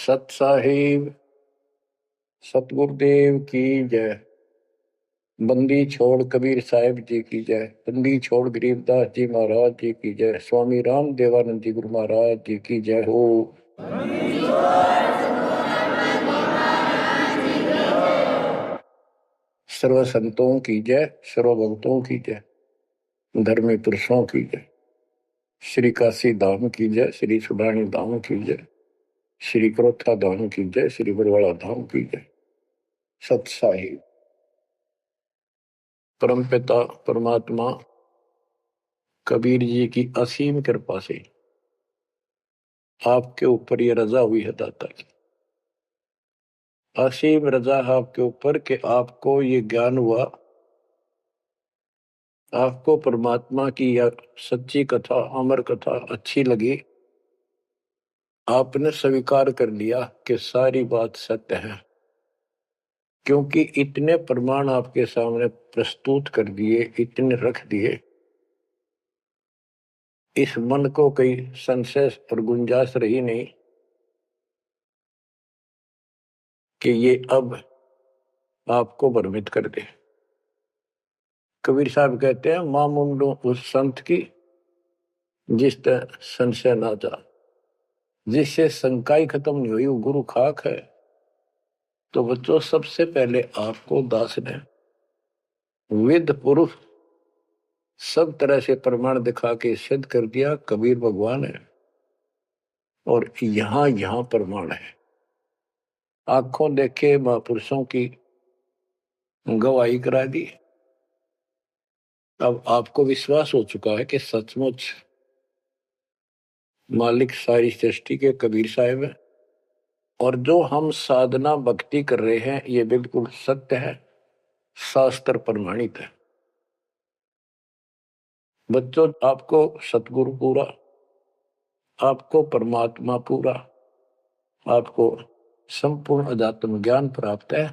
सत साहिब सतगुरुदेव की जय। बंदी छोड़ कबीर साहिब जी की जय। बंदी छोड़ गरीबदास जी महाराज जी की जय। स्वामी राम देवानंद जी गुरु महाराज जी की जय हो। सर्व संतों की जय, सर्व भक्तों की जय, धर्मी पुरुषों की जय। श्री काशी धाम की जय, श्री सुडानी धाम की जय, श्री क्रोथा धाम की जय, श्री बरवाड़ा धाम की जय। सत साहिब परमपिता परमात्मा कबीर जी की असीम कृपा से आपके ऊपर ये रजा हुई है दाता की। असीम रजा है आपके ऊपर कि आपको ये ज्ञान हुआ, आपको परमात्मा की यह सच्ची कथा अमर कथा अच्छी लगी, आपने स्वीकार कर लिया कि सारी बात सत्य है। क्योंकि इतने प्रमाण आपके सामने प्रस्तुत कर दिए, इतने रख दिए, इस मन को कई संशय और गुंजाइश रही नहीं कि ये अब आपको भ्रमित कर दे। कबीर साहब कहते हैं, मां मुंडो उस संत की जिस तरह संशय ना जा, जिससे शंकाई खत्म नहीं हुई वो गुरु खाक है। तो बच्चों, सबसे पहले आपको दास ने वेद पुरुष सब तरह से प्रमाण दिखा के सिद्ध कर दिया कबीर भगवान है। और यहां यहां प्रमाण है, आंखों देखे महापुरुषों की गवाही करा दी। अब आपको विश्वास हो चुका है कि सचमुच मालिक सारी सृष्टि के कबीर साहिब है, और जो हम साधना भक्ति कर रहे हैं ये बिल्कुल सत्य है, शास्त्र प्रमाणित है। बच्चों, आपको सतगुरु पूरा, आपको परमात्मा पूरा, आपको संपूर्ण अध्यात्म ज्ञान प्राप्त है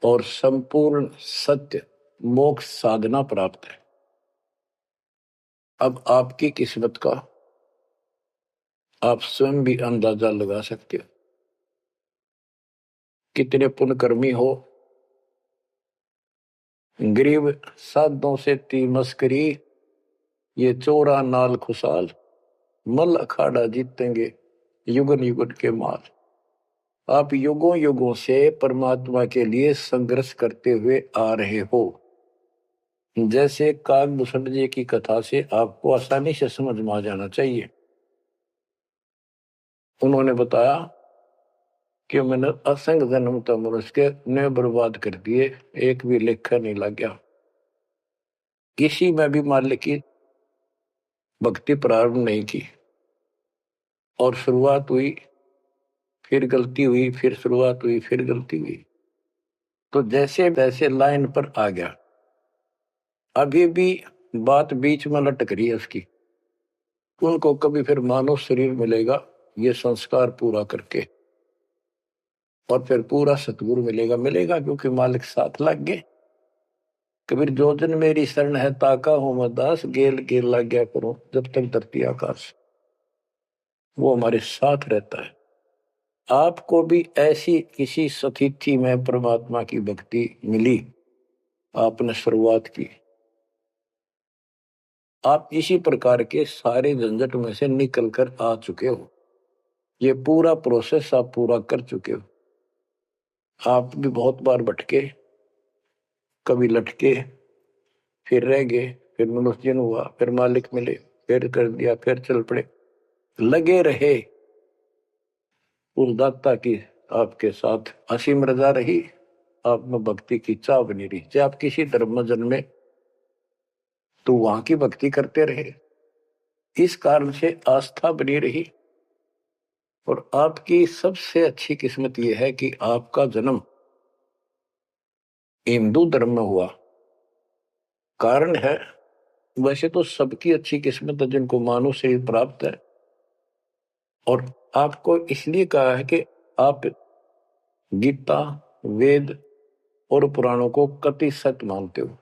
और संपूर्ण सत्य मोक्ष साधना प्राप्त है। अब आपकी किस्मत का आप स्वयं भी अंदाजा लगा सकते हो। कितने पुण्यकर्मी हो, गरीब साधों से ती मस्करी, ये चोरा नाल खुशाल, मल अखाड़ा जीतेंगे युगन युगन के माल। आप युगों युगों से परमात्मा के लिए संघर्ष करते हुए आ रहे हो। जैसे काकभूषण जी की कथा से आपको आसानी से समझ में आ जाना चाहिए। उन्होंने बताया कि मैंने असंख्य जन्म तो मनुष्य के ने बर्बाद कर दिए, एक भी लेखा नहीं लग गया। किसी में भी मालिक की भक्ति प्रारंभ नहीं की, और शुरुआत हुई, फिर गलती हुई, फिर शुरुआत हुई, फिर गलती हुई, तो जैसे तैसे लाइन पर आ गया। अभी भी बात बीच में लटक रही है उसकी। उनको कभी फिर मानव शरीर मिलेगा ये संस्कार पूरा करके, और फिर पूरा सतगुरु मिलेगा। मिलेगा क्योंकि मालिक साथ लग गए। कबीर जो जन मेरी शरण है ताका हूं मैं दास, गेल गेल लग गया करूं जब तक धरती आकाश। वो हमारे साथ रहता है। आपको भी ऐसी किसी सतिथि में परमात्मा की भक्ति मिली, आपने शुरुआत की, आप इसी प्रकार के सारे झंझट में से निकल कर आ चुके हो। ये पूरा प्रोसेस आप पूरा कर चुके हो। आप भी बहुत बार भटके, कभी लटके, फिर रह गए, फिर मनुष्य जन्म हुआ, फिर मालिक मिले, फिर कर दिया, फिर चल पड़े, लगे रहे। उस दाता की आपके साथ असीम रजा रही, आप में भक्ति की चाह बनी रही। चाहे आप किसी धर्म में जन्मे तो वहां की भक्ति करते रहे, इस कारण से आस्था बनी रही। और आपकी सबसे अच्छी किस्मत यह है कि आपका जन्म हिंदू धर्म में हुआ। कारण है, वैसे तो सबकी अच्छी किस्मत है जिनको मानव शरीर प्राप्त है, और आपको इसलिए कहा है कि आप गीता, वेद और पुराणों को कति सत्य मानते हो,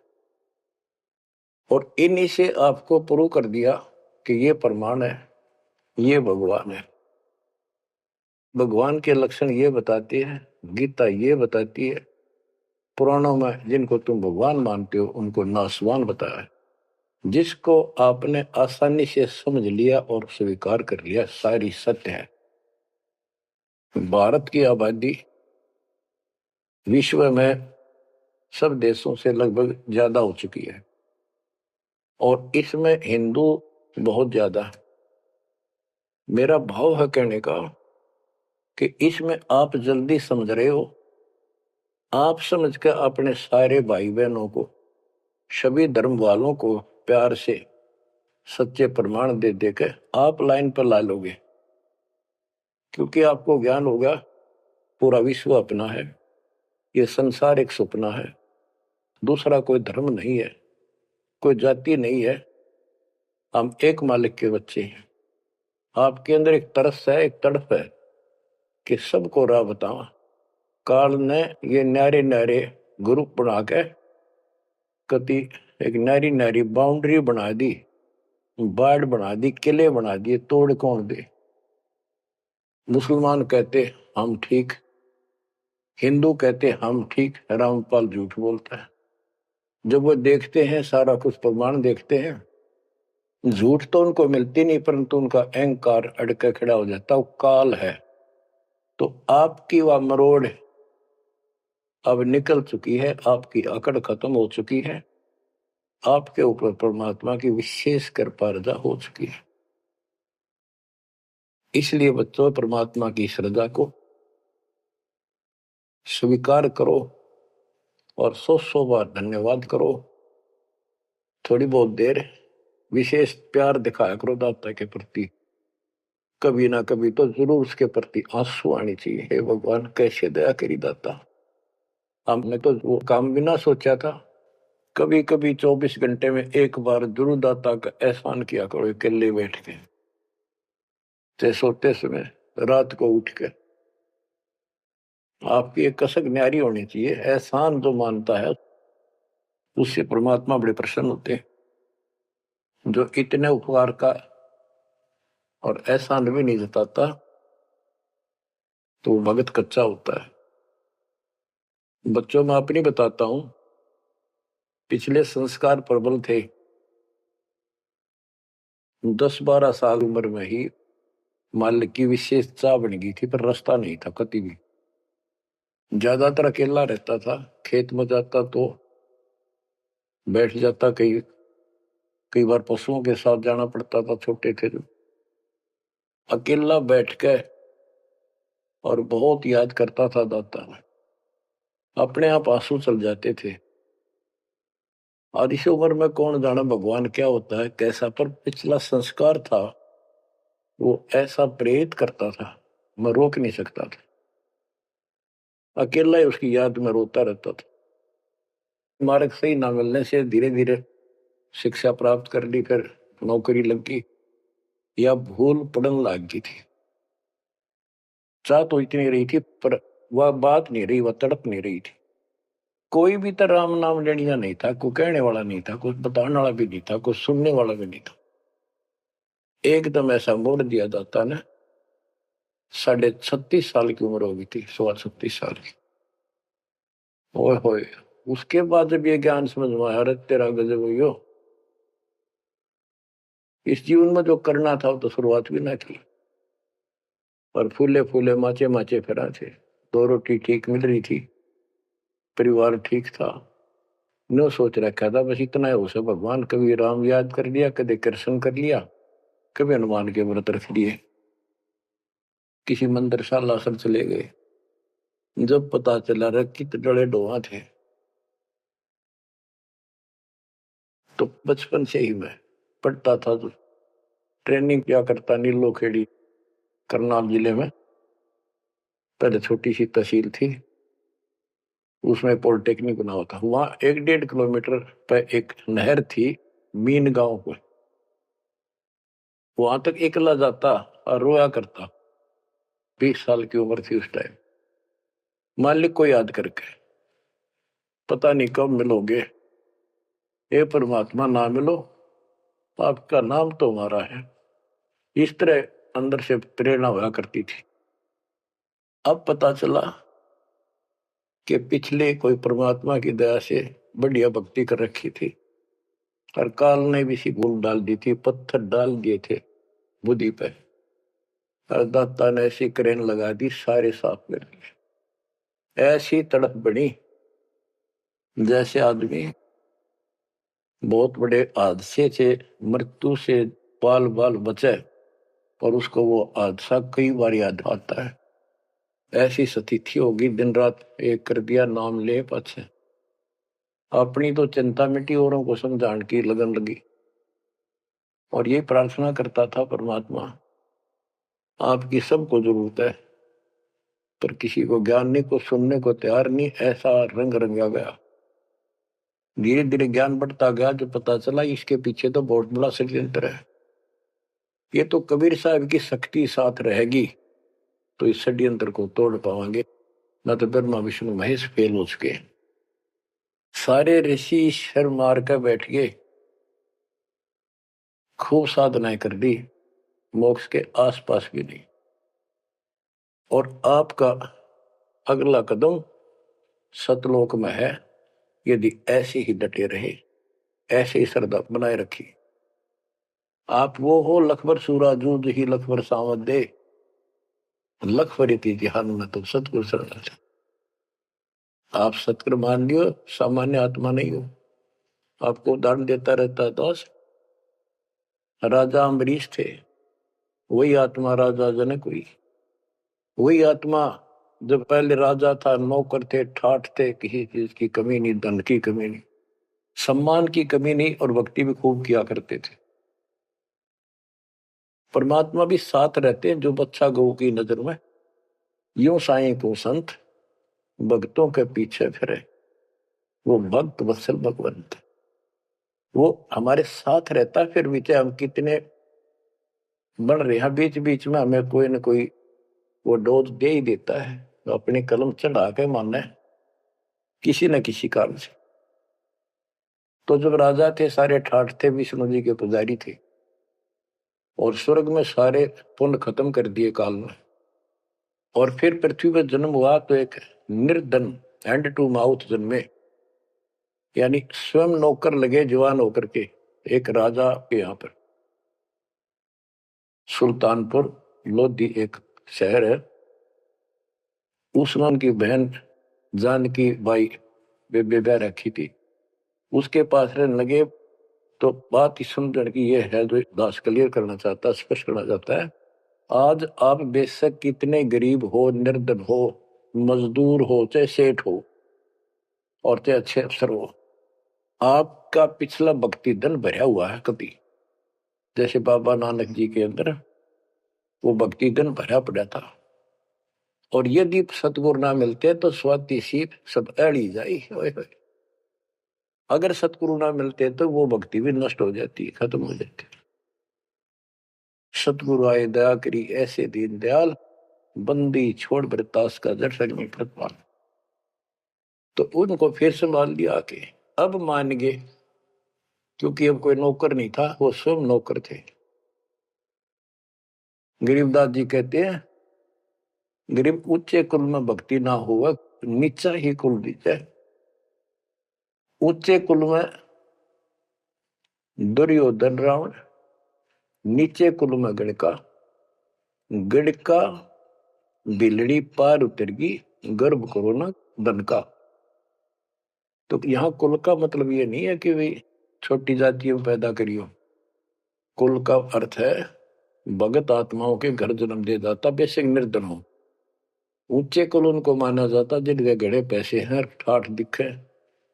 और इन्हीं से आपको प्रूव कर दिया कि ये प्रमाण है, ये भगवान है। भगवान के लक्षण ये बताती है, गीता ये बताती है, पुराणों में जिनको तुम भगवान मानते हो उनको नासवान बताया है। जिसको आपने आसानी से समझ लिया और स्वीकार कर लिया, सारी सत्य है। भारत की आबादी विश्व में सब देशों से लगभग ज्यादा हो चुकी है और इसमें हिंदू बहुत ज्यादा है। मेरा भाव है कहने का कि इसमें आप जल्दी समझ रहे हो। आप समझ कर अपने सारे भाई बहनों को, सभी धर्म वालों को प्यार से सच्चे प्रमाण दे देकर आप लाइन पर ला लोगे, क्योंकि आपको ज्ञान होगा पूरा विश्व अपना है, ये संसार एक सपना है, दूसरा कोई धर्म नहीं है, कोई जाति नहीं है, हम एक मालिक के बच्चे हैं। आपके अंदर एक तरस है, एक तड़प है कि सबको राह बतावा। काल ने ये न्यारे न्यारे ग्रुप बना के कति एक नारी नारी बाउंड्री बना दी, बाढ़ बना दी, किले बना दिए, तोड़ कौन दे। मुसलमान कहते हम ठीक, हिंदू कहते हम ठीक, रामपाल झूठ बोलता है। जब वो देखते हैं सारा कुछ प्रमाण देखते हैं, झूठ तो उनको मिलती नहीं, परंतु उनका अहंकार अड़के खड़ा हो जाता, वो काल है। तो आपकी वह मरोड़ अब निकल चुकी है, आपकी अकड़ खत्म हो चुकी है, आपके ऊपर परमात्मा की विशेष कृपा रजा हो चुकी है। इसलिए बच्चों, परमात्मा की श्रद्धा को स्वीकार करो और 100 बार धन्यवाद करो। थोड़ी बहुत देर विशेष प्यार दिखाया करो दाता के प्रति, कभी ना कभी तो जरूर उसके प्रति आंसू आनी चाहिए। हे भगवान, कैसे दया करी दाता, हमने तो वो काम भी ना सोचा था। कभी कभी 24 घंटे में एक बार जरूर दाता का एहसान किया करो, अकेले बैठ के, चाहे सोते समय, रात को उठ के। आपकी एक कसक न्यारी होनी चाहिए। एहसान जो मानता है उससे परमात्मा बड़े प्रसन्न होते हैं। जो इतने उपकार का और एहसान भी नहीं जताता तो भगत कच्चा होता है। बच्चों में अपनी बताता हूं, पिछले संस्कार प्रबल थे। 10-12 साल उम्र में ही मालिक की विशेष चाह बन गई थी, पर रास्ता नहीं था कति भी। ज्यादातर अकेला रहता था, खेत में जाता तो बैठ जाता, कई कई बार पशुओं के साथ जाना पड़ता था, छोटे थे जो। अकेला बैठ के और बहुत याद करता था दाता, अपने आप आंसू चल जाते थे। और इस उम्र में कौन जाना भगवान क्या होता है कैसा, पर पिछला संस्कार था वो ऐसा प्रेरित करता था, मैं रोक नहीं सकता था। अकेला ही उसकी याद में रोता रहता था। मार्ग सही ना मिलने से धीरे धीरे शिक्षा प्राप्त कर ली, फिर नौकरी लगी, या भूल पड़न लग गई थी। चाह तो इतनी रही थी, पर वह बात नहीं रही, वह तड़प नहीं रही थी। कोई भी तो राम नाम लेनिया नहीं था, कोई कहने वाला नहीं था, कुछ बताने वाला भी नहीं था, कुछ सुनने वाला भी नहीं था। एकदम ऐसा मोड़ दिया दाता ने। 36.5 साल की उम्र हो गई थी, 36.5 साल की। ओए होए, उसके बाद जब ये ज्ञान समझ में आया, अरे तेरा गजब हो, इस जीवन में जो करना था वो तो शुरुआत भी ना की। पर फूले फूले माचे माचे फिरा थे, 2 रोटी ठीक मिल रही थी, परिवार ठीक था। नो सोच रखा था बस इतना है उसे, भगवान कभी राम याद कर लिया, कभी कृष्ण कर लिया, कभी हनुमान के व्रत रख लिए, किसी मंदिर शालासर चले गए। जब पता चला रहा कित डले डोहा थे, तो बचपन से ही मैं पढ़ता था, तो ट्रेनिंग क्या करता नीलो खेड़ी, करनाल जिले में। पहले छोटी सी तहसील थी, उसमें पॉलिटेक्निक बना हुआ था। वहां 1-1.5 किलोमीटर पे एक नहर थी, मीन गांव को। वहां तक एकला जाता और रोया करता। 20 साल की उम्र थी उस टाइम। मालिक को याद करके, पता नहीं कब मिलोगे, हे परमात्मा ना मिलो, आपका नाम तो हमारा है। इस तरह अंदर से प्रेरणा हुआ करती थी। अब पता चला कि पिछले कोई परमात्मा की दया से बढ़िया भक्ति कर रखी थी और काल ने भी सी भूल डाल दी थी, पत्थर डाल दिए थे बुद्धि पे, और दाता ने ऐसी क्रेन लगा दी, सारे साफ कर दिए। ऐसी तड़प बनी जैसे आदमी बहुत बड़े हादसे से, मृत्यु से बाल बाल बचे और उसको वो हादसा कई बार याद आता है। ऐसी स्थिति होगी, दिन रात एक कर दिया, नाम ले पाछे। अपनी तो चिंता मिटी, औरों को समझाने की लगन लगी। और ये प्रार्थना करता था, परमात्मा आपकी सबको जरूरत है, पर किसी को ज्ञान नहीं, को सुनने को तैयार नहीं। ऐसा रंग रंगा गया। धीरे धीरे ज्ञान बढ़ता गया, जो पता चला इसके पीछे तो बहुत बड़ा षड्यंत्र है। ये तो कबीर साहब की शक्ति साथ रहेगी तो इस षड्यंत्र को तोड़ पाएंगे, न तो ब्रह्मा विष्णु महेश फेल हो चुके। सारे ऋषि शर मार कर बैठ गए, खूब साधनाएं कर दी, मोक्ष के आसपास भी नहीं। और आपका अगला कदम सतलोक में है, यदि ऐसे ही डटे रहे, ऐसे ही श्रद्धा बनाए रखी। आप वो हो लखबर सूरा जूझ ही लखबर सावत दे, लखबरी जिहान में तो सतगुरु शरण। आप सतगुरु मान लियो, सामान्य आत्मा नहीं हो। आपको उदाहरण देता रहता है दोस्त। राजा अम्बरीश थे, वही आत्मा राजा जनक हुई। वही आत्मा जब पहले राजा था, नौकर थे, ठाठ थे, किसी चीज की कमी नहीं, धन की कमी नहीं, सम्मान की कमी नहीं, और भक्ति भी खूब किया करते थे। परमात्मा भी साथ रहते हैं जो बच्चा गौ की नजर में। यूं साईं को संत भक्तों के पीछे फिरे, वो भक्त वत्सल भगवंत, वो हमारे साथ रहता है। फिर भी चाहे हम कितने बन रहे हैं, बीच बीच में हमें कोई न कोई वो डोज दे ही देता है, तो अपनी कलम चढ़ा के मानना है किसी न किसी कारण से। तो जब राजा थे, सारे ठाठ थे, विष्णु जी के पुजारी थे, और स्वर्ग में सारे पुण्य खत्म कर दिए काल में, और फिर पृथ्वी पर जन्म हुआ तो एक निर्धन हैंड टू माउथ जन्मे, यानी स्वयं नौकर लगे जवान होकर के एक राजा के यहाँ पर। सुल्तानपुर लोधी एक शहर है, उसमें उनकी बहन जानकी बाई बेबे रखी थी, उसके पास रहने लगे। तो बात ही समझने की ये है, जो दास क्लियर करना चाहता है, स्पष्ट करना चाहता है। आज आप बेशक कितने गरीब हो, निर्धन हो, मजदूर हो, चाहे सेठ हो, और चाहे अच्छे अफसर हो, आपका पिछला भक्ति धन भरा हुआ है कभी। जैसे बाबा नानक जी के अंदर वो भक्ति धन भरा पड़ा था, और यदि सतगुरु ना मिलते तो स्वाति सीप सब अड़ी जाई। अगर सतगुरु ना मिलते तो वो भक्ति भी नष्ट हो जाती, खत्म हो जाती। सतगुरु आए दया करी, ऐसे दीन दयाल, बंदी छोड़ बरतास का दर्शन में कृपाल। तो उनको फिर संभाल लिया आके, अब मान गए, क्योंकि अब कोई नौकर नहीं था, वो स्वयं नौकर थे। गरीबदास जी कहते हैं, गरीब ऊंचे कुल में भक्ति ना हुआ, नीचा ही कुल दीजिए। ऊंचे कुल में दुर्योधन रावण, नीचे कुल में गणका, गणका बिलड़ी पार उतर गई, गर्भ करो ना धन का। तो यहाँ कुल का मतलब ये नहीं है कि भाई छोटी जातियों पैदा करियो। कुल का अर्थ है भगत आत्माओं के घर जन्म दे जाता, बेशक निर्धन हो। ऊंचे कुल उनको माना जाता जिनके घड़े पैसे हैं, ठाठ दिखे,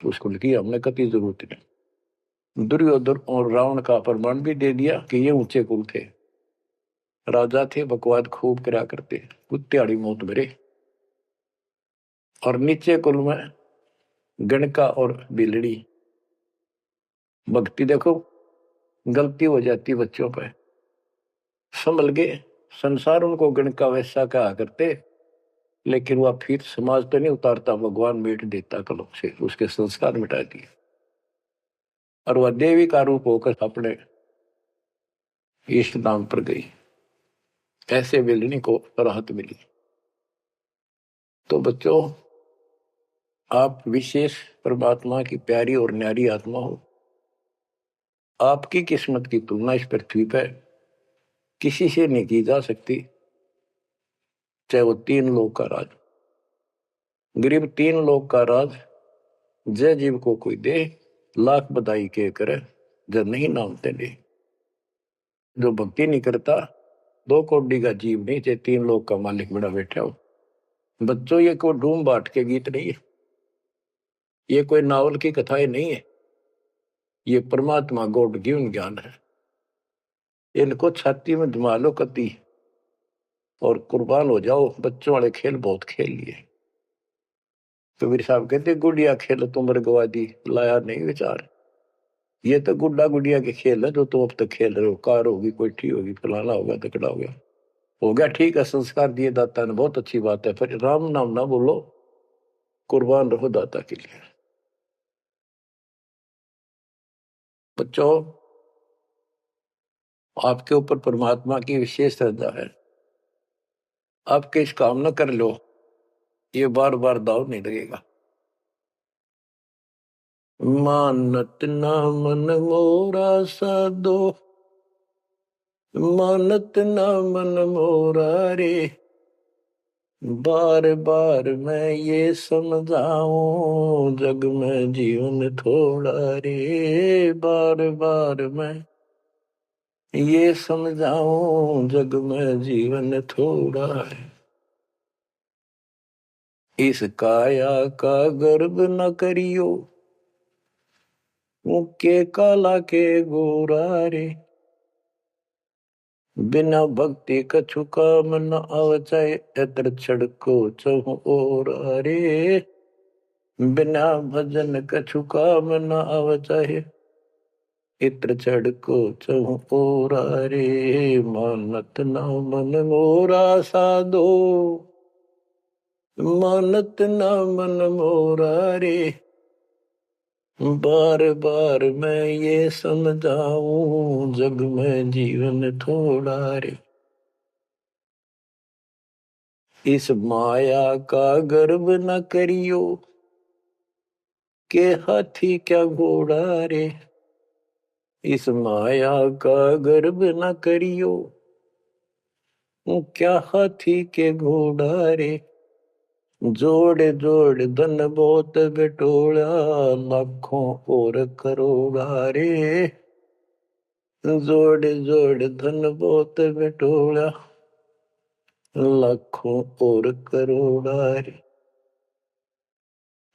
तो उस कुल की हमने कभी जरूरत नहीं। दुर्योधन और रावण का प्रमाण भी दे दिया कि ये ऊंचे कुल थे, राजा थे, बकवाद खूब करा करते, कुत्तेआड़ी मौत भरे। और नीचे कुल में गणका और बिलड़ी, भक्ति देखो गलती हो जाती बच्चों पे, संभल गए। संसार उनको गणका वैसा कहा करते, लेकिन वह फिर समाज तो नहीं उतारता, भगवान मिट देता कलम से, उसके संस्कार मिटा दिए, और वह देवी का रूप होकर अपने इष्ट धाम पर गई। ऐसे बिलनी को राहत मिली। तो बच्चों, आप विशेष परमात्मा की प्यारी और न्यारी आत्मा हो। आपकी किस्मत की तुलना इस पृथ्वी पर किसी से नहीं की जा सकती, चाहे वो 3 लोक का राज, गरीब 3 लोक का राज जय जीव को कोई दे, लाख बधाई के करे, जब नहीं नामते ले। जो भक्ति नहीं करता, 2 कौड़ी का जीव नहीं, चाहे 3 लोक का मालिक बड़ा बैठा हो। बच्चों, ये कोई डूम बाट के गीत नहीं है, ये कोई नावल की कथाएं नहीं है, ये परमात्मा गॉड गिवन ज्ञान है। इनको छाती में जमा लो कति और कुर्बान हो जाओ। बच्चों वाले खेल बहुत खेल लिए। कबीर साहब कहते, गुड़िया खेल तुम गवा दी, लाया नहीं विचार। ये तो गुड्डा गुड़िया के खेल है जो तुम अब तक खेल रहे हो। कार होगी, कोठी होगी, फलाना होगा, तकड़ा हो गया ठीक है, संस्कार दिए दाता ने, बहुत अच्छी बात है, फिर राम नाम ना बोलो, कुर्बान रहो दाता के लिए। बच्चों, आपके ऊपर परमात्मा की विशेष श्रद्धा है। आपके इस काम न कर लो, ये बार बार दाव नहीं लगेगा। मानत ना मन मोरा साधो, मानत ना मन मोरा रे, बार बार मैं ये समझाऊं, जग में जीवन थोड़ा रे। बार बार मैं ये समझाऊं, जग में जीवन थोड़ा है। इस काया का गर्व न करियो, मुक्के काला के गोरा रे। बिना भक्ति कछु काम न आवचाए, एतर छड़को चहु और रे। बिना भजन कछु काम न आवचाए, इत्र छड़को चहु और रे। मानत न मन मोरा साधो, मानत न मन मोरा रे। बार बार मैं ये समझाऊं, जग में जीवन थोड़ा रे। इस माया का गर्व न करियो, के हाथी क्या घोड़ा रे। इस माया का गर्व न करियो, क्या हाथी के घोड़ा रे। जोड़ जोड़ धन बहुत बिटोड़ा, लाखों और करोड़ा रे। जोड़ जोड़ धन बहुत बिटोड़ा, लाखों और करोड़ा रे।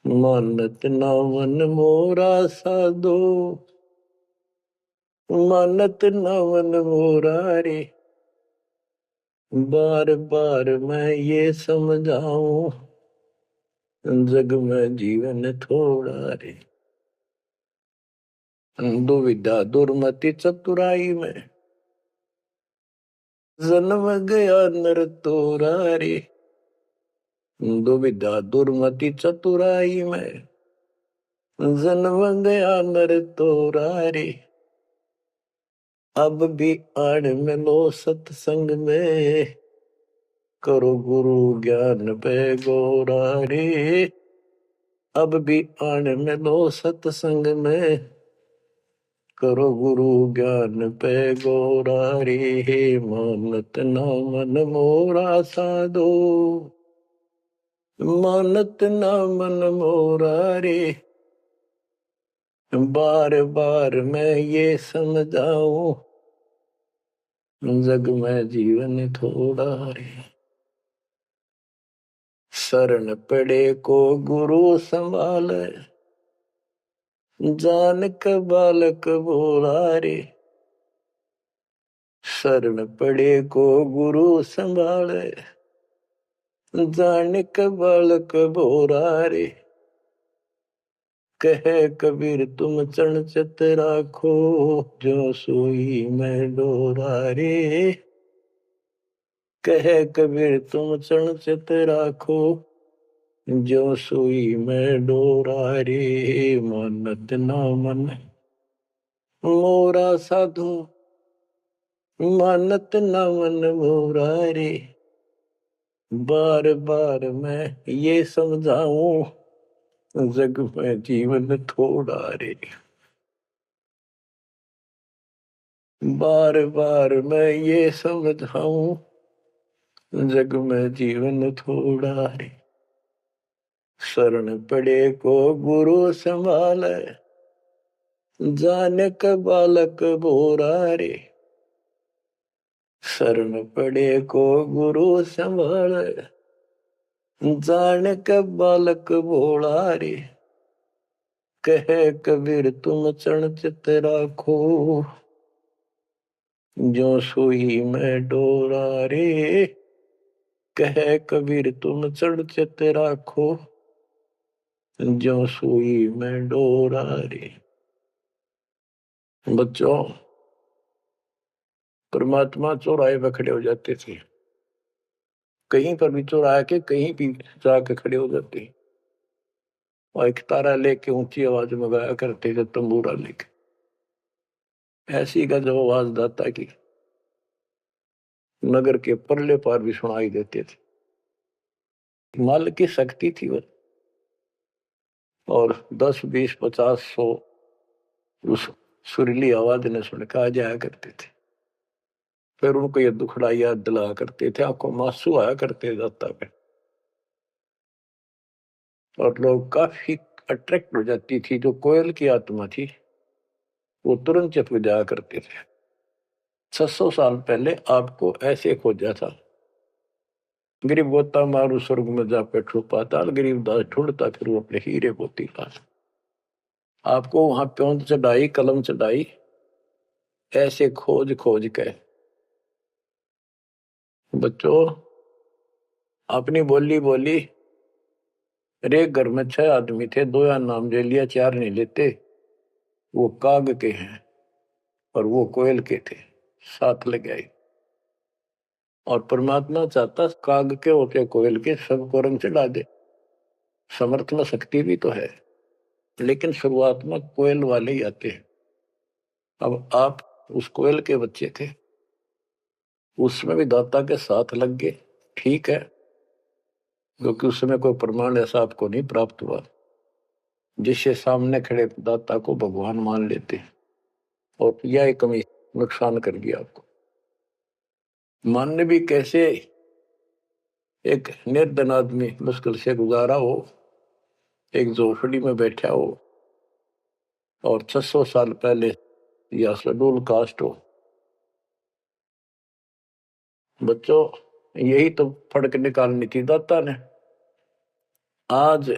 मानत ना मन मोरा साधो, मानत ना मन मोरा रे। बार बार मैं ये समझाऊं, जग में जीवन थोड़ा रे। दुविधा दुर्मति चतुराई में, जन्म गया नर तोरा रे। दुविधा दुर्मति चतुराई में, जन्म गया नर तोरा रे। अब भी आड़ मिलो सत्संग में, करो गुरु ज्ञान पे गोरा रे। अब भी आड़ मिलो सत्संग में, करो गुरु ज्ञान पे गोरा रे। मानत ना मन मोरा साधो, मानत ना मन मोरा रे। बार बार मैं ये समझाऊं, जग में जीवन थोड़ा रे। शरण पड़े को गुरु संभाले, जान का बालक बोला रे। शरण पड़े को गुरु संभाले, जान का बालक बोला रे। कहे कबीर तुम चरण चित राखो, जो सोई मैं डोरा रे। कहे कबीर तुम चरण चित राखो, जो सोई मैं डोरा रे। मानत ना मन मोरा साधु, मानत ना मन मोरा रे। बार बार मैं ये समझाऊं, जग में जीवन थोड़ा रे। बार बार मैं ये समझाऊं, जग में जीवन थोड़ा रे। शरण पड़े को गुरु संभाले, जाने का बालक बोरा रे। शरण पड़े को गुरु संभाले, जाने का बालक भोला रे। कहे कबीर तुम चरण चित राखो, जो सुई में डोरा रे। कहे कबीर तुम चरण चित राखो, जो सुई में डोरा रे। बच्चों, परमात्मा चौराहे पे खड़े हो जाते थे, कहीं पर भी चौराहे के कहीं भी जाके खड़े हो जाते, और एक तारा लेके ऊंची आवाज में गाया करते थे, तंबूरा लेके। ऐसी का जब आवाज दाता की नगर के परले पार भी सुनाई देते थे। माल की शक्ति थी वो, और 10, 20, 50, 100 उस सुरीली आवाज ने सुन के आ जाया करते थे। फिर उनको ये दुखड़ा याद दिलाया करते थे, आंखों में आंसू आया करते दाता पे, और लोग काफी अट्रैक्ट हो जाती थी। जो कोयल की आत्मा थी वो तुरंत चप जाया करते थे। 600 साल पहले आपको ऐसे खोजा था, गरीब गोता मारू स्वर्ग में जा बैठो पाताल, गरीब दास ढूंढता फिर वो अपने हीरे मोती पास। आपको वहां प्योंद चढ़ाई, कलम चढ़ाई, ऐसे खोज खोज के। बच्चों, अपनी बोली बोली। एक घर में 6 आदमी थे, 2 या नाम ले लिया, 4 नहीं लेते। वो काग के हैं और वो कोयल के थे, साथ लग आए। और परमात्मा चाहता काग के होते कोयल के सबको रंग चढ़ा दे। समर्थ में शक्ति भी तो है, लेकिन शुरुआत में कोयल वाले ही आते हैं। अब आप उस कोयल के बच्चे थे, उसमें भी दाता के साथ लग गए, ठीक है, क्योंकि उस समय कोई प्रमाण ऐसा आपको नहीं प्राप्त हुआ जिससे सामने खड़े दाता को भगवान मान लेते, और यह कमी नुकसान कर दिया आपको। मानने भी कैसे? एक निर्धन आदमी मुश्किल से गुजारा हो, एक झोपड़ी में बैठा हो, और 600 साल पहले या शेड्यूल कास्ट हो। बच्चों, यही तो फर्क निकालनी थी दाता ने। आज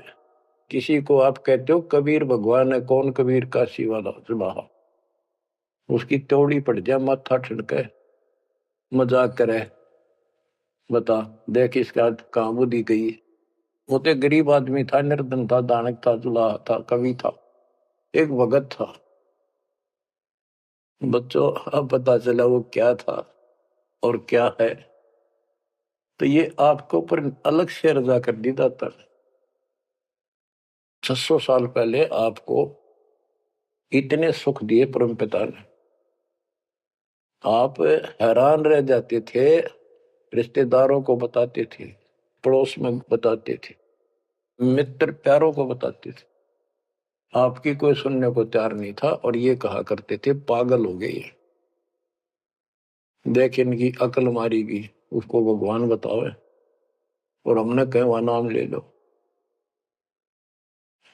किसी को आप कहते हो कबीर भगवान है, कौन कबीर काशी वाला जुलाहा, उसकी त्योड़ी पड़ जाए, माथा ठनके, मजाक करे, बता देख इसका कहां बुद्धि गई। वो तो गरीब आदमी था, निर्धन था, दानक था, जुलाहा था, कवि था, एक भगत था। बच्चों, अब पता चला वो क्या था और क्या है। तो ये आपको ऊपर अलग से रजा कर दी दाता ने। 600 साल पहले आपको इतने सुख दिए परम पिता ने, आप हैरान रह जाते थे, रिश्तेदारों को बताते थे, पड़ोस में बताते थे, मित्र प्यारों को बताते थे। आपकी कोई सुनने को तैयार नहीं था, और ये कहा करते थे पागल हो गए, देख इनकी अकल मारी गई, उसको भगवान बताओ। और हमने कहे वह नाम ले लो।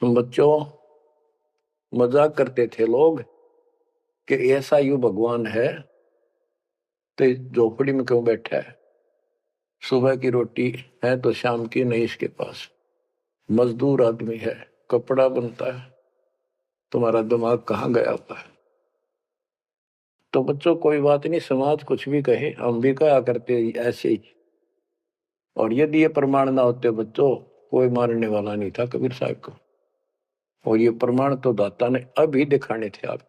बच्चों, मजाक करते थे लोग कि ऐसा यू भगवान है तो झोपड़ी में क्यों बैठा है, सुबह की रोटी है तो शाम की नहीं इसके पास, मजदूर आदमी है, कपड़ा बनता है, तुम्हारा दिमाग कहाँ गया हुआ है। तो बच्चों, कोई बात नहीं, समाज कुछ भी कहे, हम भी कहा करते ऐसे ही। और यदि ये प्रमाण ना होते बच्चों, कोई मानने वाला नहीं था कबीर साहब को। और ये प्रमाण तो दाता ने अभी दिखाने थे आप,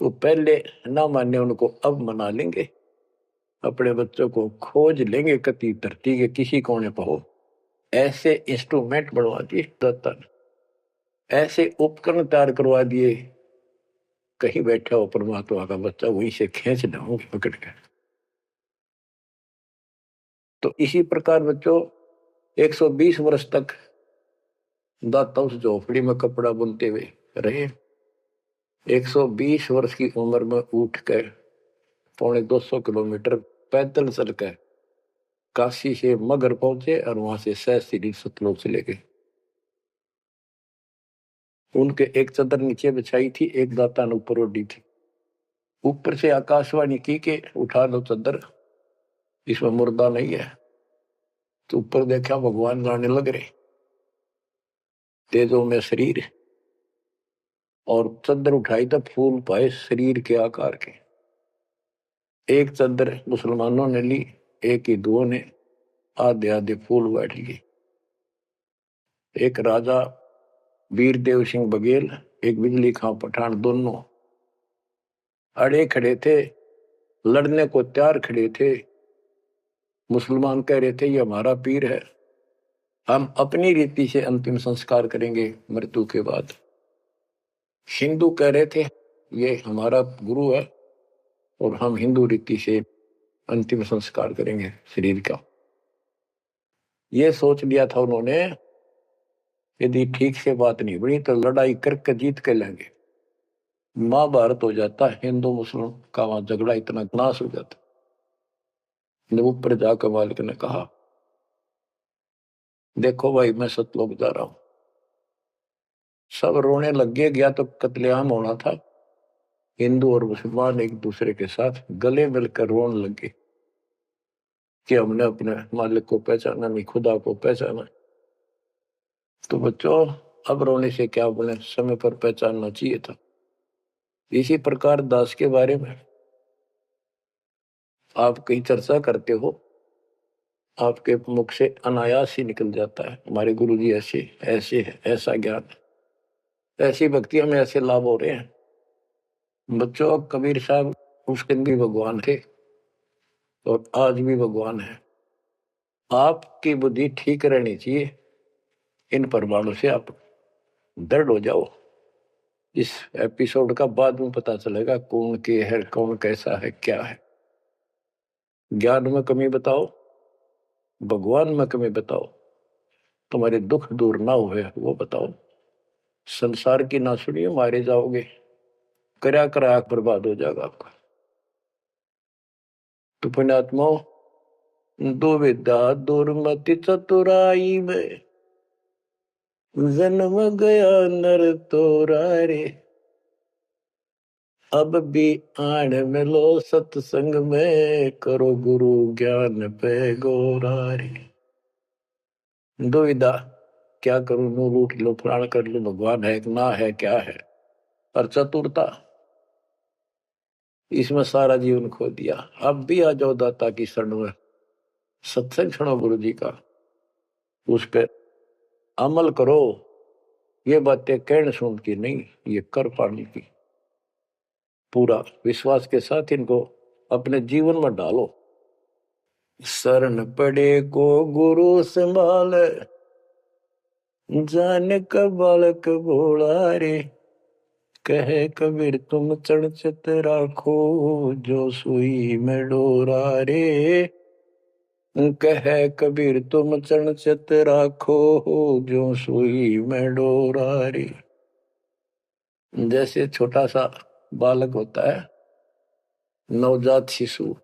तो पहले ना माने उनको अब मना लेंगे, अपने बच्चों को खोज लेंगे कति धरती के किसी कोने पर हो। ऐसे इंस्ट्रूमेंट बनवा दिए दाता ने, ऐसे उपकरण तैयार करवा दिए, कहीं बैठा हो परमात्मा का बच्चा वहीं से खींच लाऊंगे पकड़ के। तो इसी प्रकार बच्चों 120 वर्ष तक दाता उस झोपड़ी में कपड़ा बुनते हुए रहे। 120 वर्ष की उम्र में उठ कर 250 किलोमीटर पैदल चलकर काशी से मगर पहुंचे और वहां से सहस्त्री सतलोक चले गए। उनके एक चादर नीचे बिछाई थी, एक दाता ने ऊपर ओढ़ी थी। ऊपर से आकाशवाणी की के उठा लो चादर, इसमें मुर्दा नहीं है। तो ऊपर देखा भगवान गाने लग रहे, तेजों में शरीर, और चादर उठाई तो फूल पाए शरीर के आकार के। एक चादर मुसलमानों ने ली, एक हिंदुओं ने, आधे आधे फूल बैठ लिए। एक राजा वीरदेव सिंह बघेल, एक बिजली खां पठान, दोनों अड़े खड़े थे, लड़ने को तैयार खड़े थे। मुसलमान कह रहे थे ये हमारा पीर है, हम अपनी रीति से अंतिम संस्कार करेंगे मृत्यु के बाद। हिंदू कह रहे थे ये हमारा गुरु है और हम हिंदू रीति से अंतिम संस्कार करेंगे शरीर का। ये सोच लिया था उन्होंने, यदि ठीक से बात नहीं बनी तो लड़ाई करके जीत के लेंगे। महाभारत हो जाता, हिंदू मुस्लिम का वहां झगड़ा इतना नाश हो जाता। ऊपर जाकर मालिक ने कहा देखो भाई मैं सतलोक जा रहा हूं। सब रोने लग गया तो कत्लेआम होना था। हिंदू और मुसलमान एक दूसरे के साथ गले मिलकर रोने लगे कि हमने अपने मालिक को पहचाना नहीं, खुदा को पहचाना। तो बच्चों अब रोने से क्या बोले, समय पर पहचानना चाहिए था। इसी प्रकार दास के बारे में आप कहीं चर्चा करते हो, आपके मुख से अनायास ही निकल जाता है हमारे गुरुजी ऐसे ऐसे है, ऐसा ज्ञान, ऐसी भक्ति हमें ऐसे लाभ हो रहे हैं। बच्चों कबीर साहब उस दिन भी भगवान थे और आज भी भगवान है। आपकी बुद्धि ठीक रहनी चाहिए, इन प्रमाणों से आप दृढ़ हो जाओ। इस एपिसोड का बाद में पता चलेगा कौन के है, कौन कैसा है, क्या है। ज्ञान में कमी बताओ, भगवान में कमी बताओ, तुम्हारे दुख दूर ना हुए वो बताओ। संसार की ना सुनिए, मारे जाओगे, करा करा बर्बाद हो जाएगा आपका। तो पुण्यात्मा दुविधा दुर्मति चतुराई में जन्म गया नर तोरा रे। अब भी आण मिलो सत्संग में, करो गुरु ज्ञान पे गोरा रे। दुविधा क्या करूं, नू लूट लो, प्राण कर लो, भगवान है कि ना है, क्या है। और चतुरता, इसमें सारा जीवन खो दिया। अब भी आ जाओ दाता की शरण में, सत्संग सुनो गुरु जी का, उस पर अमल करो। ये बातें कहने सुन की नहीं, ये कर पाने की। पूरा विश्वास के साथ इनको अपने जीवन में डालो। शरण पड़े को गुरु संभाल, जाने का बालक भोला रे। कहे कबीर तुम चढ़ चित राखो, जो सुई में डोरा रे। कहे कबीर तुम चढ़ चित राखो, जो सुई में डोरा रे। जैसे छोटा सा बालक होता है, नवजात शिशु,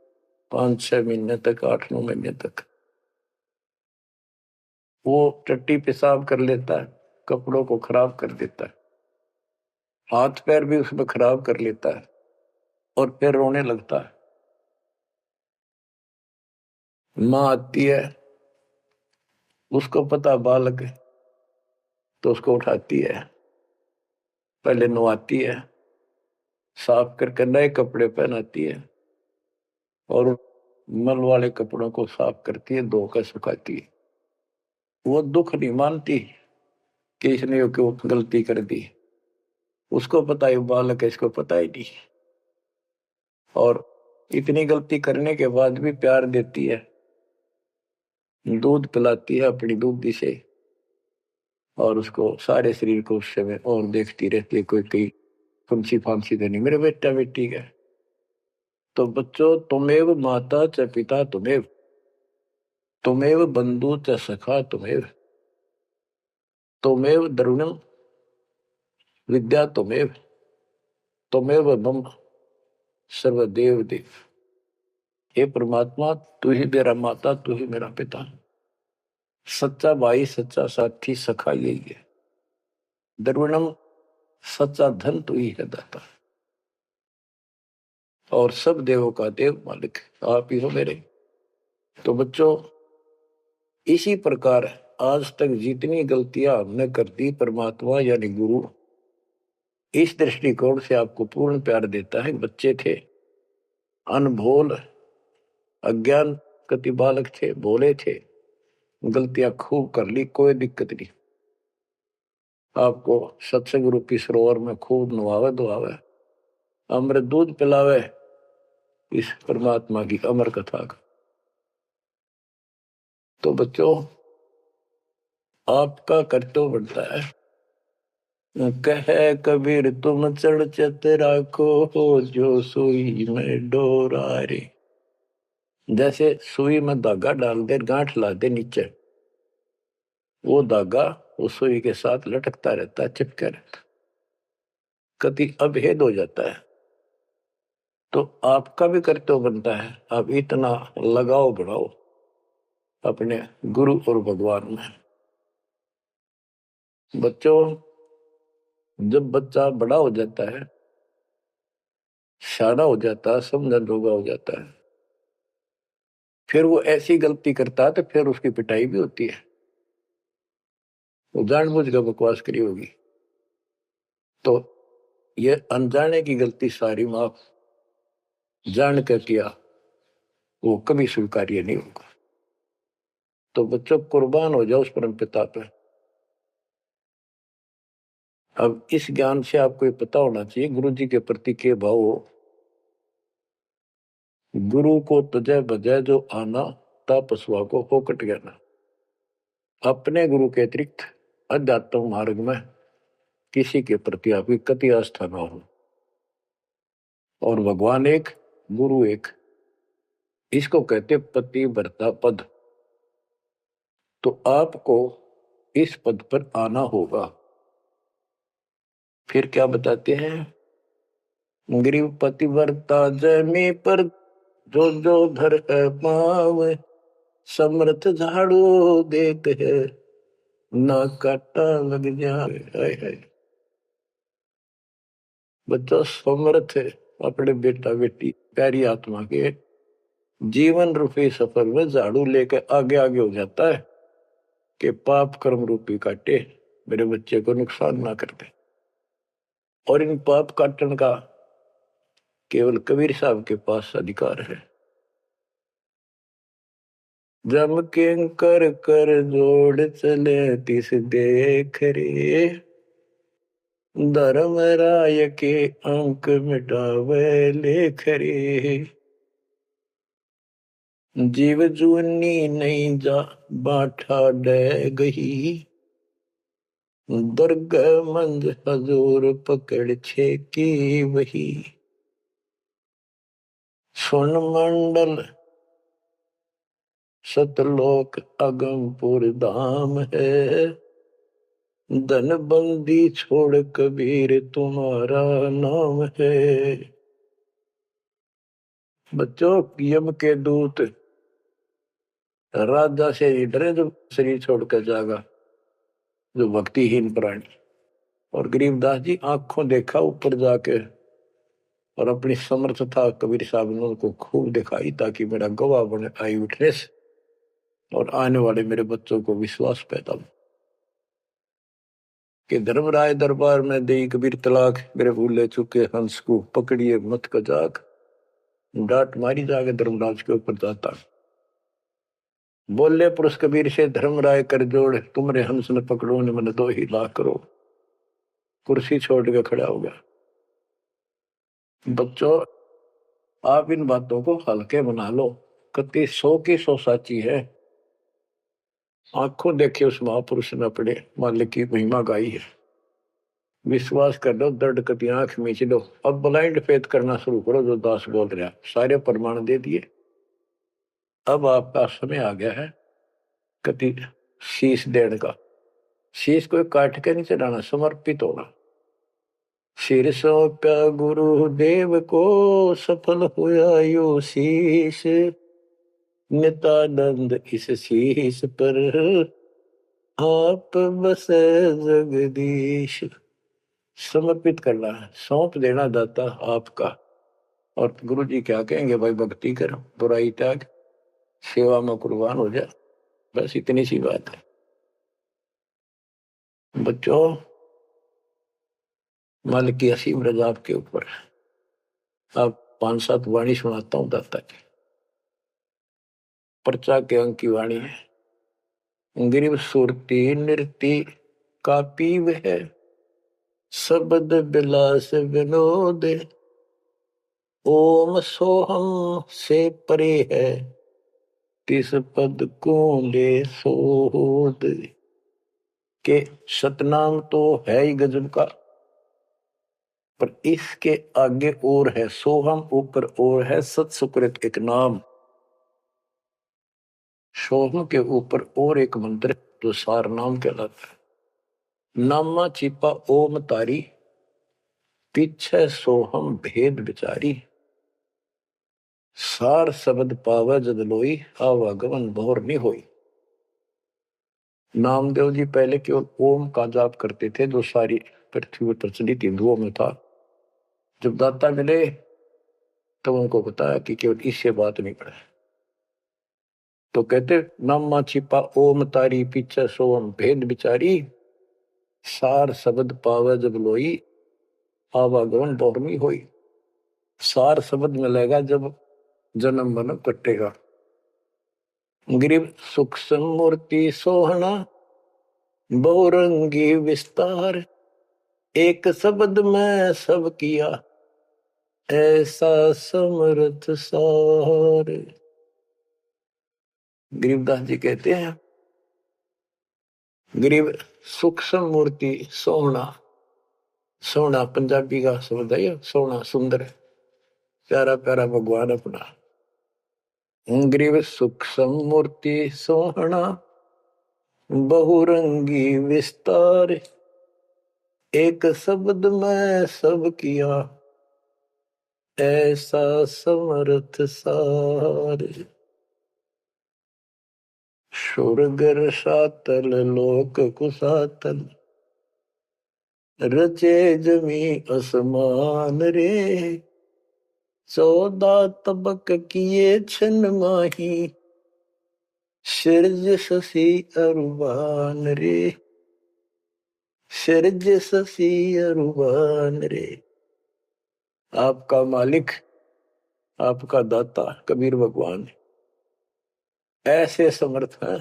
5-6 महीने तक, 8-9 महीने तक, वो टट्टी पेशाब कर लेता है, कपड़ों को खराब कर देता है, हाथ पैर भी उसमें खराब कर लेता है और फिर रोने लगता है। माँ आती है, उसको पता बालक है, तो उसको उठाती है, पहले नवाती है, साफ करके नए कपड़े पहनाती है और मल वाले कपड़ों को साफ करती है, धोकर सुखाती है। वो दुख नहीं मानती कि इसने क्यों गलती कर दी, उसको पता है बालक है, इसको पता ही नहीं। और इतनी गलती करने के बाद भी प्यार देती है, दूध पिलाती है अपनी दूधी से, और उसको सारे शरीर को उस समय और देखती रहती है कोई कहीं फंसी फांसी तो नहीं मेरे बेटा बेटी का। तो बच्चों तुमेव माता च पिता तुमेव, तुमेव बंधु च सखा तुमेव द्रविणम विद्या तुमेव मम सर्वदेव देव। हे परमात्मा, तू ही मेरा माता, तू ही मेरा पिता, सच्चा भाई, सच्चा साथी, सखा यही है। द्रविणम, सच्चा धन तू ही है दाता, और सब देवों का देव मालिक आप ही हो मेरे। तो बच्चों, इसी प्रकार आज तक जितनी गलतियां हमने कर दी, परमात्मा यानी गुरु इस दृष्टिकोण से आपको पूर्ण प्यार देता है। बच्चे थे, अनभोल, अज्ञान कति बालक थे, भोले थे, गलतियां खूब कर ली, कोई दिक्कत नहीं। आपको सत्संग रूपी सरोवर में खूब नवावे धोआवे, अमृत दूध पिलावे इस परमात्मा की अमर कथा का। तो बच्चों, आपका कर्तव्य बनता है, कहे कबीर तुम चढ़ चत राखो, जो सुई में डोरा रे। जैसे सुई में धागा डाल दे, गांठ ला दे नीचे, वो धागा उस सुई के साथ लटकता रहता है, चिपका रहता, कभी अभेद हो जाता है। तो आपका भी कर्तव्य बनता है, आप इतना लगाव बढ़ाओ अपने गुरु और भगवान में। बच्चों, जब बच्चा बड़ा हो जाता है, शाना हो जाता है, समझन जोगा हो जाता है, फिर वो ऐसी गलती करता है तो फिर उसकी पिटाई भी होती है। वो जानबूझ कर बकवास करी होगी, तो ये अनजाने की गलती सारी माफ, जान कर किया वो कभी स्वीकार्य नहीं होगा। तो बच्चों, कुर्बान हो जाओ उस परम पिता पे। अब इस ज्ञान से आपको ये पता होना चाहिए गुरु जी के प्रति के भाव हो। गुरु को तजय बजय जो आना, तापस्वा को फोकट ज्ञाना। अपने गुरु के अतिरिक्त अध्यात्म मार्ग में किसी के प्रति आपकी कति आस्था न हो। और भगवान एक, गुरु एक, इसको कहते पति भरता पद। तो आपको इस पद पर आना होगा। फिर क्या बताते हैं, गरीब पतिव्रता जमी पर जो जो धर पाव, समर्थ झाड़ू देते है ना काटा लग जाए। बच्चा समर्थ है अपने बेटा बेटी प्यारी आत्मा के जीवन रूपी सफर में झाड़ू लेकर आगे आगे हो जाता है कि पाप कर्म रूपी काटे मेरे बच्चे को नुकसान ना कर दे। और इन पाप काटन का केवल कबीर साहब के पास अधिकार है। जम के कर कर जोड़ चले तिस देख रे, धर्म राय के अंक मिटावे लेख रे। जीव जूनी नहीं जा बाठा डे गही, दुर्ग मंद हजूर पकड़ छे की वही। सुन मंडल सतलोक अगमपुर धाम है, धन बंदी छोड़ कबीर तुम्हारा नाम है। बच्चों, यम के दूत राजा से डरे जो शरीर छोड़कर जागा, जो भक्तिहीन प्राणी। और गरीबदास जी आंखों देखा ऊपर जाके, और अपनी समर्थता कबीर साहब ने उनको खूब दिखाई, ताकि मेरा गवाह बने आई विटनेस, और आने वाले मेरे बच्चों को विश्वास पैदा हो कि धर्मराय दरबार में दे कबीर तलाक, मेरे भूले चुके हंस को पकड़िए मत कजाक। डांट मारी जाके धर्मराज के ऊपर जाता, बोले पुरुष कबीर से धर्मराय कर जोड़, तुमरे हंस न पकड़ो ने मन 2 ही लाख करो। कुर्सी छोड़ के खड़ा हो गया। बच्चों, आप इन बातों को हल्के बना लो, कति 100 की 100 साची है। आंखों देखे उस महापुरुष ने अपने मालिक की महिमा गाई है। विश्वास कर लो, दर्द कति आंख मीच लो। अब ब्लाइंड फेथ करना शुरू करो, जो दास बोल रहा, सारे प्रमाण दे दिए। अब आपका समय आ गया है कति शीश देने का, शीश को काट के नहीं चढ़ाना, समर्पित होना। सिर सौंप्या गुरुदेव को, सफल हुआ यो शीश, नित्यानंद इस शीश पर आप बसे जगदीश। समर्पित करना है, सौंप देना दाता आपका। और गुरु जी क्या कहेंगे, भाई भक्ति कर, बुराई त्याग, सेवा में कुर्बान हो जा। बस इतनी सी बात है बच्चों। मालिक की असीम रजा आपके ऊपर। अब 5-7 वाणी सुनाता हूं दाता की। पर्चा के अंक की वाणी है। गिरिव सुरती नृति का पीव है, शब्द बिलास विनोद, ओम सोहम से परे है, तिस पद को ले सोद। के सतनाम तो है ही गजब का, पर इसके आगे और है सोहम, ऊपर और है सत सुकृत एक नाम। सोहम के ऊपर और एक मंत्र जो सार नाम कहलाता है। नामा छिपा ओम तारी, पीछे सोहम भेद विचारी, सार शब्द पावे जद लोई, आवागमन भोर नहीं होई। नामदेव जी पहले केवल ओम का जाप करते थे, जो सारी पृथ्वी पर प्रचलित हिंदुओं में था। जब दाता मिले तब उनको बताया कि केवल इससे बात नहीं पड़े, तो कहते नामा छिपा ओम तारी, पीछे सोम भेद विचारी, सार शब्द पावे जब लोई, आवागमन बहुरमी होई। सार शब्द मिलेगा जब जन्म मन कटेगा। ग्रीव सूक्ष्म मूर्ति सोहना, बहुरंगी विस्तार, एक शब्द में सब किया, ऐसा समर्थ सार। गरीबदास जी कहते हैं, गरीब सूक्ष्म मूर्ति सोहना, सोना पंजाबी का शब्द है, सोना सुंदर, प्यारा प्यारा भगवान अपना। गरीब सूक्ष्म मूर्ति सोहना, बहुरंगी विस्तार, एक शब्द में सब किया, ऐसा समर्थ सार। सुरगर सातल लोक कुसातल, रचे जमी असमान रे, 14 तबक किए छन माही, सिरज शशि अरुबान रे, सिरज शशि अरुबान रे। आपका मालिक, आपका दाता कबीर भगवान ऐसे समर्थ है।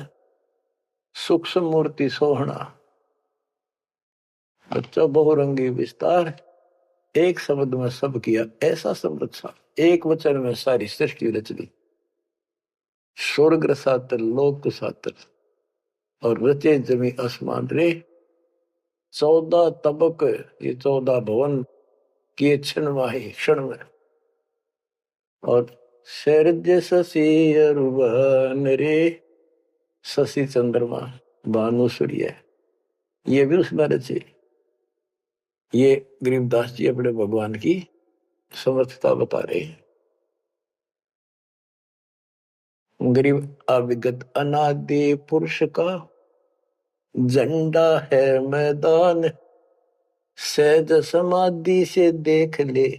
सूक्ष्म मूर्ति सोहना, बच्चा बहुरंगी विस्तार, एक शब्द में सब किया, ऐसा समर्थ सा, एक वचन में सारी सृष्टि रच दी। स्वर्ग रसातल लोक सातल, और रचे जमी आसमान रे, 14 तबक, ये 14 भवन किए क्षण माही, क्षण में। और शरज शशि अरुबन रे, शशि चंद्रमा भानु सूर्य, ये भी उसमें रचे। ये गरीबदास जी अपने भगवान की समर्थता बता रहे हैं। गरीब अविगत अनादि पुरुष का झंडा है मैदान, सहज समाधि से देख ले,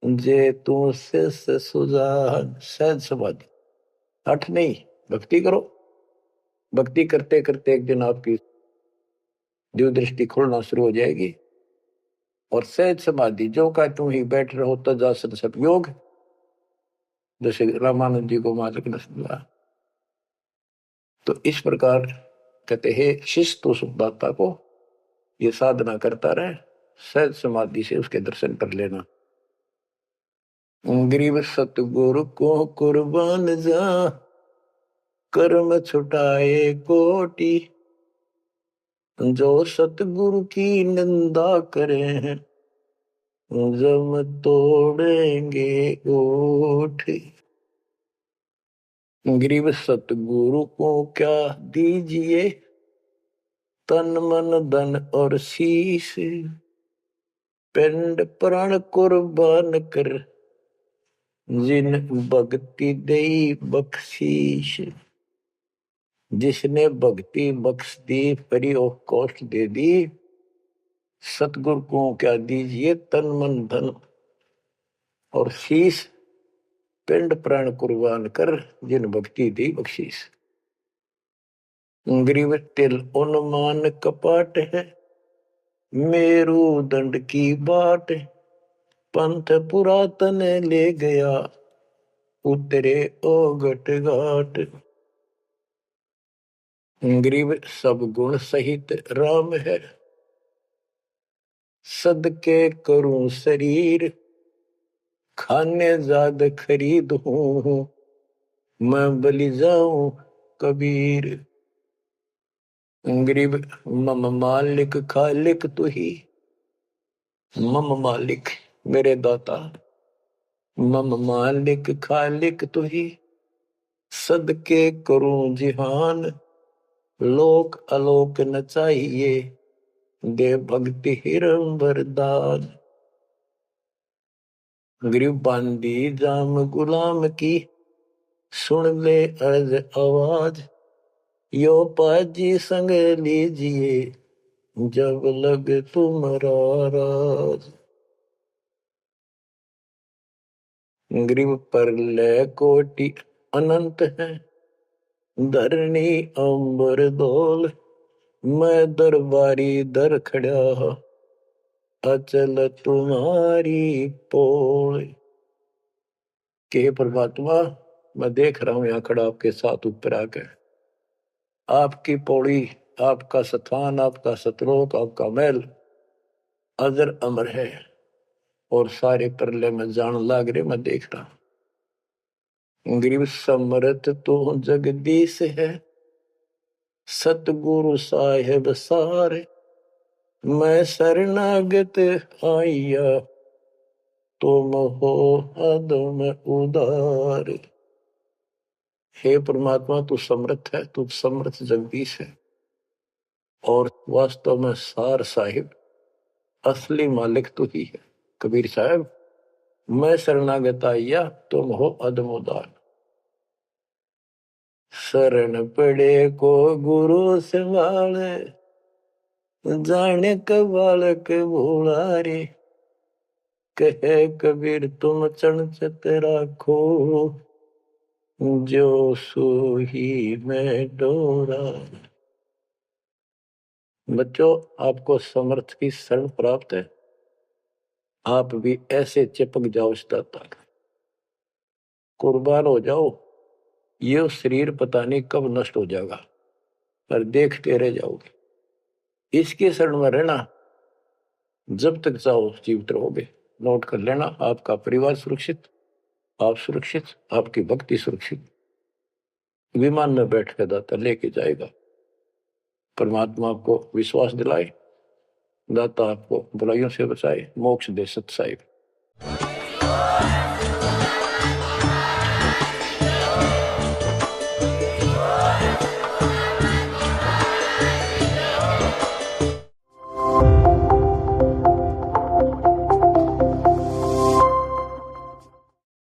जे तू से सुजान। सहज समाधि, हठ नहीं, भक्ति करो। भक्ति करते करते एक दिन आपकी दिव्य दृष्टि खुलना शुरू हो जाएगी। और सहज समाधि, जो का तुम ही बैठ रहो तजासन सब योग, जैसे रामानंद जी को मालिक ने सुना। तो इस प्रकार कहते हैं शिष्य तो सुखदाता को ये साधना करता रहे, सहज समाधि से उसके दर्शन कर लेना। गरीब सतगुरु को कुर्बान जा, कर्म छुटाए कोटि, जो सतगुरु की निंदा करे हैं, जम तोड़ेंगे ओठ। गरीब सतगुरु को क्या दीजिए, तन मन धन और शीश, पिंड प्राण कुर्बान कर, जिन भक्ति दई बख्शीश। जिसने भक्ति बख्श दी, फ्री ऑफ कॉस्ट दे दी, सतगुरु को क्या दीजिए, तन मन धन और शीश, पिंड प्राण कुर्बान कर, जिन भक्ति दी बख्शीश। गरीब तिल उन्मान कपाट है, मेरू दंड की बाट, पंथ पुरातन ले गया, उतरे ओगट घाट। गरीब सब गुण सहित राम है, सदके करूं शरीर, खाने जाद खरीद हूं, मैं बलि जाऊं कबीर। गरीब मम मालिक खालिक तू ही, मम मालिक मेरे दाता, मम मालिक खालिक तू ही, सदके करूं जिहान, लोक अलोक न चाहिए, दे भक्ति हिरम वरदान। गरीब बांदी जाम गुलाम की, सुन ले अर्ज आवाज, यो पाजी संग लीजिए, जब लग तुम्हारा राज। गरीब परलय कोटि अनंत है, धरणी अंबर धोल, मैं दरबारी दर खड़ा, अचल तुम्हारी पोल। के परमात्मा, मैं देख रहा हूं यहां खड़ा आपके साथ ऊपर आकर, आपकी पौड़ी, आपका स्थान, आपका सतलोक, आपका महल अजर अमर है, और सारे परले में जान लाग रहे, मैं देख रहा हूं। गरीब समरथ तो जगदीश है, सतगुरु साहेब सारे, मैं शरणागत आइया, तुम हो अदम उदार। हे परमात्मा, तू समर्थ है, तू समर्थ जगदीश है, और वास्तव में सार साहिब असली मालिक तू ही है। कबीर साहब, मैं शरणागत आइया, तुम हो अदम उदार। शरण पड़े को गुरु संभाले, जाने का बालक भोला रे, कहे कबीर तुम चरणचत राखो, जो सोही में डोरा। बच्चों, आपको समर्थ की शरण प्राप्त है, आप भी ऐसे चिपक जाओ इस दाता का, कुर्बान हो जाओ। ये शरीर पता नहीं कब नष्ट हो जाएगा, पर देखते रह जाओगे। इसके शरण में रहना, जब तक चाहो जीवित रहोगे। नोट कर लेना, आपका परिवार सुरक्षित, आप सुरक्षित, आपकी भक्ति सुरक्षित। विमान में बैठ कर दाता लेके जाएगा। परमात्मा आपको विश्वास दिलाए, दाता आपको बुराइयों से बचाए, मोक्ष दे सत साहिब।